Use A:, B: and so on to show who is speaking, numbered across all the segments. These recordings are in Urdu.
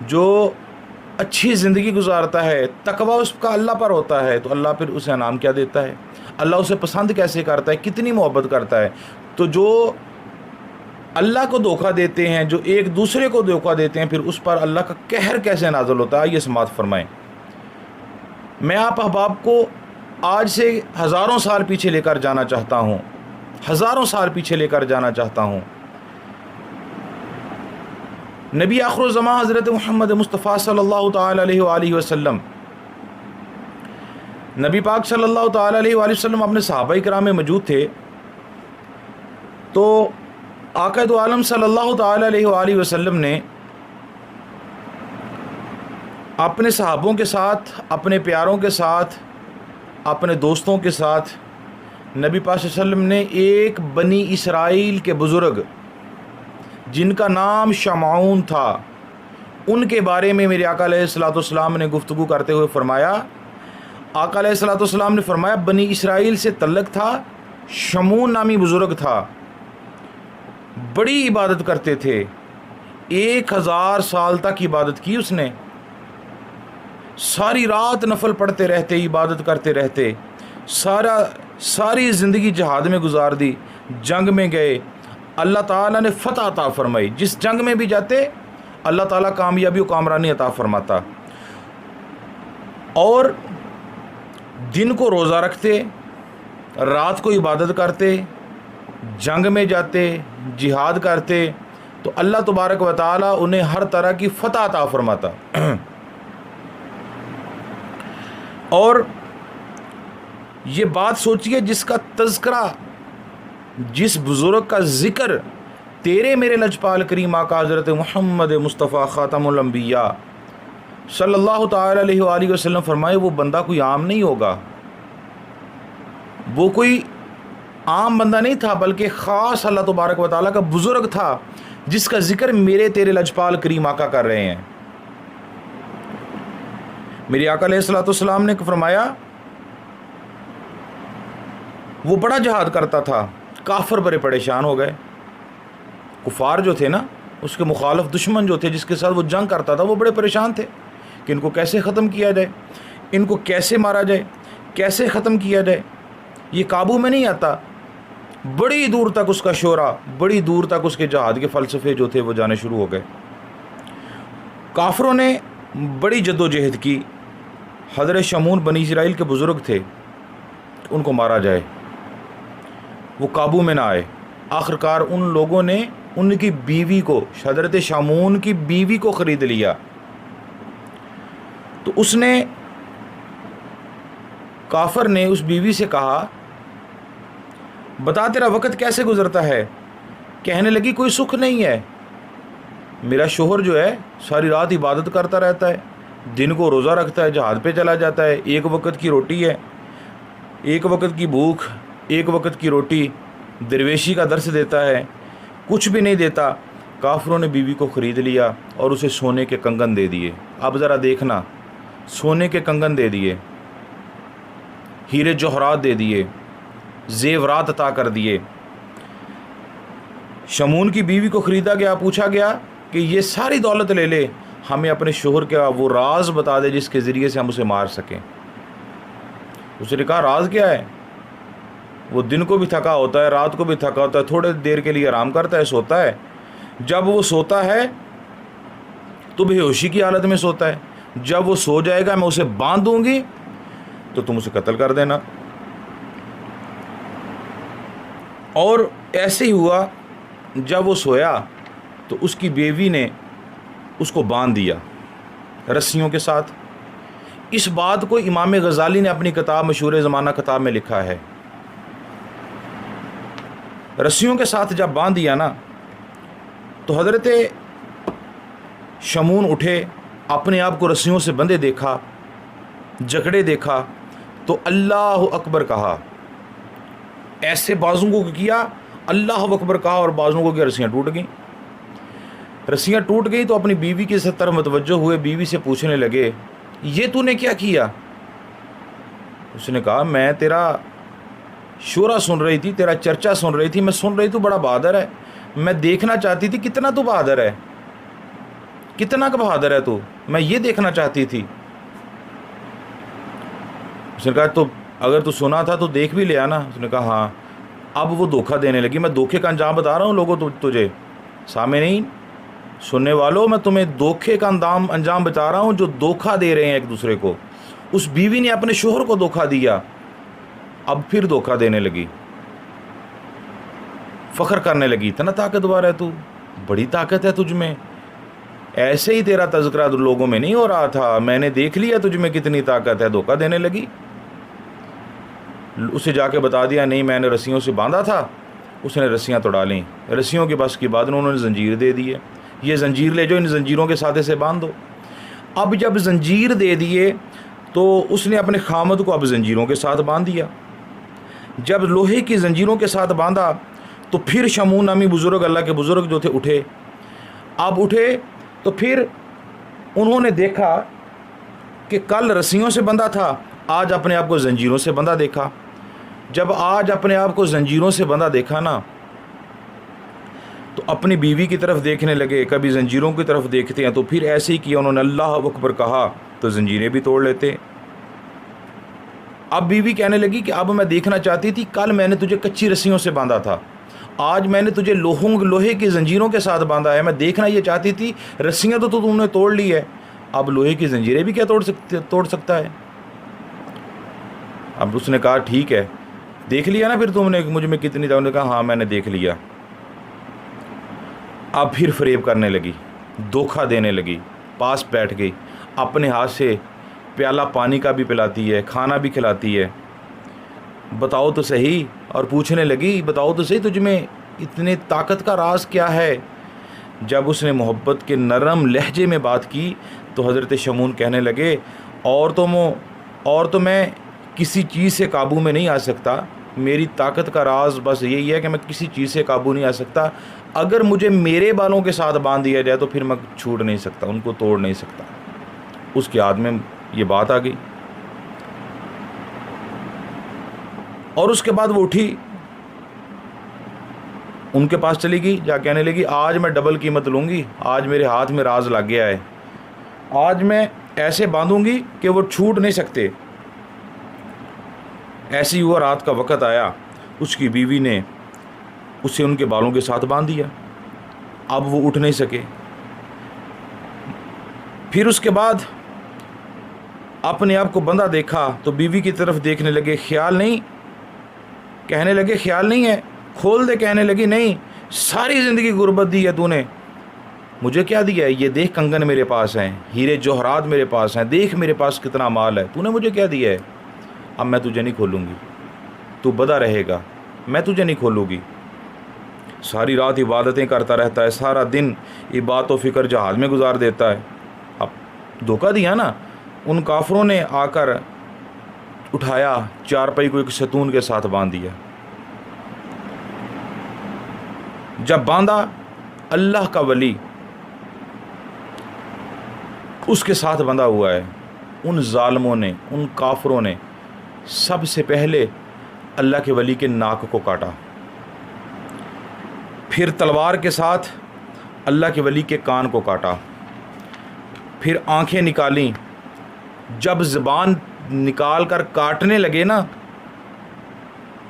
A: جو اچھی زندگی گزارتا ہے، تقوی اس کا اللہ پر ہوتا ہے، تو اللہ پھر اسے انعام کیا دیتا ہے، اللہ اسے پسند کیسے کرتا ہے، کتنی محبت کرتا ہے۔ تو جو اللہ کو دھوکہ دیتے ہیں، جو ایک دوسرے کو دھوکہ دیتے ہیں، پھر اس پر اللہ کا قہر کیسے نازل ہوتا ہے، یہ سماعت فرمائیں۔ میں آپ احباب کو آج سے ہزاروں سال پیچھے لے کر جانا چاہتا ہوں، ہزاروں سال پیچھے لے کر جانا چاہتا ہوں۔ نبی آخر الزمان حضرت محمد مصطفیٰ صلی اللہ تعالیٰ علیہ وآلہ وسلم، نبی پاک صلی اللہ تعالیٰ علیہ وآلہ وسلم اپنے صحابہ کرام میں موجود تھے، تو آقا دو عالم صلی اللہ تعالیٰ علیہ وآلہ وسلم نے اپنے صحابوں کے ساتھ، اپنے پیاروں کے ساتھ، اپنے دوستوں کے ساتھ نبی پاک صلی اللہ علیہ وسلم نے ایک بنی اسرائیل کے بزرگ جن کا نام شمعون تھا، ان کے بارے میں میرے آقا علیہ الصلوۃ والسلام نے گفتگو کرتے ہوئے فرمایا، آقا علیہ الصلوۃ والسلام نے فرمایا بنی اسرائیل سے تعلق تھا، شمعون نامی بزرگ تھا، بڑی عبادت کرتے تھے، 1000 سال تک عبادت کی اس نے، ساری رات نفل پڑھتے رہتے، عبادت کرتے رہتے، ساری زندگی جہاد میں گزار دی، جنگ میں گئے، اللہ تعالیٰ نے فتح عطا فرمائی، جس جنگ میں بھی جاتے اللہ تعالیٰ کامیابی و کامرانی عطا فرماتا، اور دن کو روزہ رکھتے، رات کو عبادت کرتے، جنگ میں جاتے، جہاد کرتے، تو اللہ تبارک و تعالیٰ انہیں ہر طرح کی فتح عطا فرماتا۔ اور یہ بات سوچئے، جس کا تذکرہ، جس بزرگ کا ذکر تیرے میرے لجپال کریم آقا حضرت محمد مصطفیٰ خاتم الانبیاء صلی اللہ تعالی علیہ وآلہ وسلم فرمائے، وہ بندہ کوئی عام نہیں ہوگا، وہ کوئی عام بندہ نہیں تھا، بلکہ خاص اللہ تبارک و تعالیٰ کا بزرگ تھا، جس کا ذکر میرے تیرے لجپال کریم آقا کر رہے ہیں۔ میرے آقا علیہ الصلوۃ والسلام نے فرمایا وہ بڑا جہاد کرتا تھا، کافر بڑے پریشان ہو گئے، کفار جو تھے نا، اس کے مخالف دشمن جو تھے، جس کے ساتھ وہ جنگ کرتا تھا، وہ بڑے پریشان تھے کہ ان کو کیسے ختم کیا جائے، ان کو کیسے مارا جائے، کیسے ختم کیا جائے، یہ قابو میں نہیں آتا۔ بڑی دور تک اس کا شعرا، بڑی دور تک اس کے جہاد کے فلسفے جو تھے وہ جانے شروع ہو گئے۔ کافروں نے بڑی جد و جہد کی، حضرت شمعون بنی اسرائیل کے بزرگ تھے، ان کو مارا جائے، وہ قابو میں نہ آئے۔ آخرکار ان لوگوں نے ان کی بیوی کو، حضرت شمعون کی بیوی کو خرید لیا، تو اس نے، کافر نے اس بیوی سے کہا بتا تیرا وقت کیسے گزرتا ہے؟ کہنے لگی کوئی سکھ نہیں ہے، میرا شوہر جو ہے ساری رات عبادت کرتا رہتا ہے، دن کو روزہ رکھتا ہے، جہاد پہ چلا جاتا ہے، ایک وقت کی روٹی ہے، ایک وقت کی بھوک، ایک وقت کی روٹی، درویشی کا درس دیتا ہے، کچھ بھی نہیں دیتا۔ کافروں نے بیوی کو خرید لیا اور اسے سونے کے کنگن دے دیے۔ اب ذرا دیکھنا، سونے کے کنگن دے دیے، ہیرے جوہرات دے دیے، زیورات عطا کر دیے۔ شمعون کی بیوی کو خریدا گیا، پوچھا گیا کہ یہ ساری دولت لے لے، ہمیں اپنے شوہر کا وہ راز بتا دے جس کے ذریعے سے ہم اسے مار سکیں۔ اس نے کہا راز کیا ہے؟ وہ دن کو بھی تھکا ہوتا ہے، رات کو بھی تھکا ہوتا ہے، تھوڑے دیر کے لیے آرام کرتا ہے، سوتا ہے، جب وہ سوتا ہے تو بے ہوشی کی حالت میں سوتا ہے، جب وہ سو جائے گا میں اسے باندھ دوں گی تو تم اسے قتل کر دینا۔ اور ایسے ہی ہوا، جب وہ سویا تو اس کی بیوی نے اس کو باندھ دیا رسیوں کے ساتھ۔ اس بات کو امام غزالی نے اپنی کتاب مشہور زمانہ کتاب میں لکھا ہے۔ رسیوں کے ساتھ جب باندھ دیا نا، تو حضرت شمعون اٹھے، اپنے آپ کو رسیوں سے بندھے دیکھا، جکڑے دیکھا، تو اللہ اکبر کہا، ایسے بازوں کو کیا، اللہ اکبر کہا، اور بازوں کو کیا، رسیاں ٹوٹ گئیں۔ رسیاں ٹوٹ گئی تو اپنی بیوی کی طرف متوجہ ہوئے، بیوی سے پوچھنے لگے یہ تو نے کیا کیا؟ اس نے کہا میں تیرا شورا سن رہی تھی، تیرا چرچا سن رہی تھی، میں سن رہی تو بڑا بہادر ہے، میں دیکھنا چاہتی تھی کتنا تو بہادر ہے، کتنا کا بہادر ہے تو، میں یہ دیکھنا چاہتی تھی۔ اس نے کہا تو اگر تو سنا تھا تو دیکھ بھی لیا نا۔ اس نے کہا ہاں۔ اب وہ دھوکہ دینے لگی۔ میں دھوکے کا انجام بتا رہا ہوں لوگوں تجھے، سامعین سننے والوں، میں تمہیں دھوکے کا انجام بتا رہا ہوں جو دھوکہ دے رہے ہیں ایک دوسرے کو۔ اس بیوی نے اپنے شوہر کو دھوکہ دیا، اب پھر دھوکہ دینے لگی، فخر کرنے لگی، اتنا طاقتور ہے تو، بڑی طاقت ہے تجھ میں، ایسے ہی تیرا تذکرہ لوگوں میں نہیں ہو رہا تھا، میں نے دیکھ لیا تجھ میں کتنی طاقت ہے۔ دھوکہ دینے لگی۔ اسے جا کے بتا دیا نہیں میں نے رسیوں سے باندھا تھا، اس نے رسیاں توڑا لیں، رسیوں کے بس کی بعد انہوں نے زنجیر دے دی ہے، یہ زنجیر لے جو، ان زنجیروں کے ساتھ سے باندھ دو۔ اب جب زنجیر دے دیے تو اس نے اپنے خامد کو اب زنجیروں کے ساتھ باندھ دیا۔ جب لوہے کی زنجیروں کے ساتھ باندھا تو پھر شمون نامی بزرگ، اللہ کے بزرگ جو تھے، اٹھے۔ اب اٹھے تو پھر انہوں نے دیکھا کہ کل رسیوں سے بندھا تھا، آج اپنے آپ کو زنجیروں سے بندھا دیکھا۔ جب آج اپنے آپ کو زنجیروں سے بندھا دیکھا نا تو اپنی بیوی کی طرف دیکھنے لگے، کبھی زنجیروں کی طرف دیکھتے ہیں تو پھر ایسے ہی کیا، انہوں نے اللہ اکبر کہا تو زنجیریں بھی توڑ لیتے۔ اب بیوی کہنے لگی کہ اب میں دیکھنا چاہتی تھی، کل میں نے تجھے کچی رسیوں سے باندھا تھا، آج میں نے تجھے لوہے کی زنجیروں کے ساتھ باندھا ہے، میں دیکھنا یہ چاہتی تھی، رسیاں تو تم نے توڑ لی ہے، اب لوہے کی زنجیریں بھی کیا توڑ سکتا ہے۔ اب اس نے کہا ٹھیک ہے، دیکھ لیا نا پھر تم نے مجھ میں کتنی طاقت؟ نے کہا ہاں میں نے دیکھ لیا۔ اب پھر فریب کرنے لگی، دھوکہ دینے لگی، پاس بیٹھ گئی، اپنے ہاتھ سے پیالہ پانی کا بھی پلاتی ہے، کھانا بھی کھلاتی ہے، بتاؤ تو صحیح، اور پوچھنے لگی بتاؤ تو صحیح تجھ میں اتنے طاقت کا راز کیا ہے۔ جب اس نے محبت کے نرم لہجے میں بات کی تو حضرت شمون کہنے لگے اور تو میں کسی چیز سے قابو میں نہیں آ سکتا، میری طاقت کا راز بس یہی ہے کہ میں کسی چیز سے قابو نہیں آ سکتا، اگر مجھے میرے بالوں کے ساتھ باندھ دیا جائے تو پھر میں چھوڑ نہیں سکتا، ان کو توڑ نہیں سکتا۔ اس کے ہاتھ میں یہ بات آ گئی اور اس کے بعد وہ اٹھی، ان کے پاس چلی گئی، جا کہنے لگی آج میں ڈبل قیمت لوں گی، آج میرے ہاتھ میں راز لگ گیا ہے، آج میں ایسے باندھوں گی کہ وہ چھوٹ نہیں سکتے۔ ایسی ہوا، رات کا وقت آیا، اس کی بیوی نے اسے ان کے بالوں کے ساتھ باندھ دیا، اب وہ اٹھ نہیں سکے۔ پھر اس کے بعد اپنے آپ کو بندھا دیکھا تو بیوی کی طرف دیکھنے لگے، خیال نہیں، کہنے لگے خیال نہیں ہے، کھول دے، کہنے لگی نہیں، ساری زندگی غربت دی ہے تو نے، مجھے کیا دیا ہے؟ یہ دیکھ کنگن میرے پاس ہیں، ہیرے جوہرات میرے پاس ہیں، دیکھ میرے پاس کتنا مال ہے، تو نے مجھے کیا دیا ہے؟ اب میں تجھے نہیں کھولوں گی، تو بدا رہے گا، میں تجھے نہیں کھولوں گی۔ ساری رات عبادتیں کرتا رہتا ہے، سارا دن عبادت و فکر جہاز میں گزار دیتا ہے۔ اب دھوکہ دیا نا، ان کافروں نے آ کر اٹھایا، چارپائی کو ایک ستون کے ساتھ باندھ دیا۔ جب باندھا، اللہ کا ولی اس کے ساتھ بندھا ہوا ہے، ان ظالموں نے، ان کافروں نے سب سے پہلے اللہ کے ولی کے ناک کو کاٹا، پھر تلوار کے ساتھ اللہ کے ولی کے کان کو کاٹا، پھر آنکھیں نکالیں۔ جب زبان نکال کر کاٹنے لگے نا،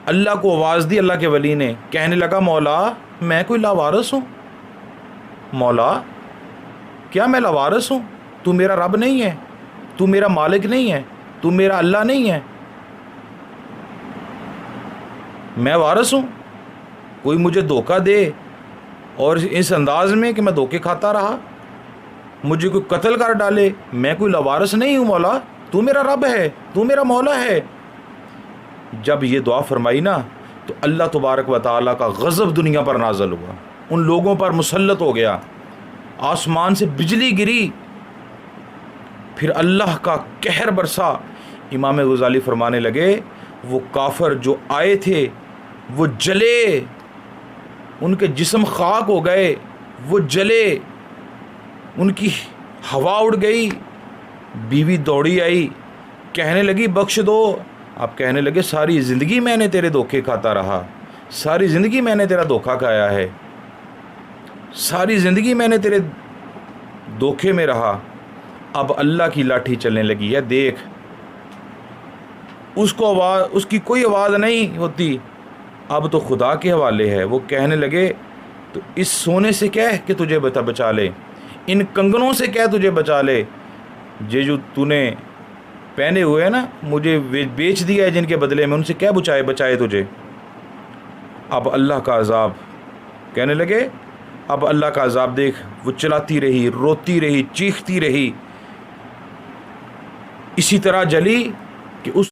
A: اللہ کو آواز دی اللہ کے ولی نے، کہنے لگا مولا میں کوئی لاوارث ہوں؟ مولا کیا میں لاوارث ہوں؟ تو میرا رب نہیں ہے، تو میرا مالک نہیں ہے، تو میرا اللہ نہیں ہے، میں وارث ہوں؟ کوئی مجھے دھوکہ دے اور اس انداز میں کہ میں دھوکے کھاتا رہا، مجھے کوئی قتل کر ڈالے، میں کوئی لاوارث نہیں ہوں مولا، تو میرا رب ہے، تو میرا مولا ہے۔ جب یہ دعا فرمائی نا تو اللہ تبارک و تعالیٰ کا غضب دنیا پر نازل ہوا، ان لوگوں پر مسلط ہو گیا، آسمان سے بجلی گری، پھر اللہ کا قہر برسا۔ امام غزالی فرمانے لگے وہ کافر جو آئے تھے وہ جلے، ان کے جسم خاک ہو گئے، وہ جلے، ان کی ہوا اڑ گئی۔ بیوی دوڑی آئی، کہنے لگی بخش دو۔ اب کہنے لگے ساری زندگی میں نے تیرے دھوکے کھاتا رہا، ساری زندگی میں نے تیرا دھوکہ کھایا ہے، ساری زندگی میں نے تیرے دھوکے میں رہا، اب اللہ کی لاٹھی چلنے لگی ہے، دیکھ اس کی کوئی آواز نہیں ہوتی، اب تو خدا کے حوالے ہے۔ وہ کہنے لگے تو اس سونے سے کہہ کہ تجھے بچا لے، ان کنگنوں سے کہہ تجھے بچا لے، یہ جو تو نے پہنے ہوئے ہیں نا، مجھے بیچ دیا ہے جن کے بدلے میں، ان سے کیا بچائے تجھے۔ اب اللہ کا عذاب کہنے لگے، اب اللہ کا عذاب دیکھ۔ وہ چلاتی رہی، روتی رہی، چیختی رہی، اسی طرح جلی کہ اس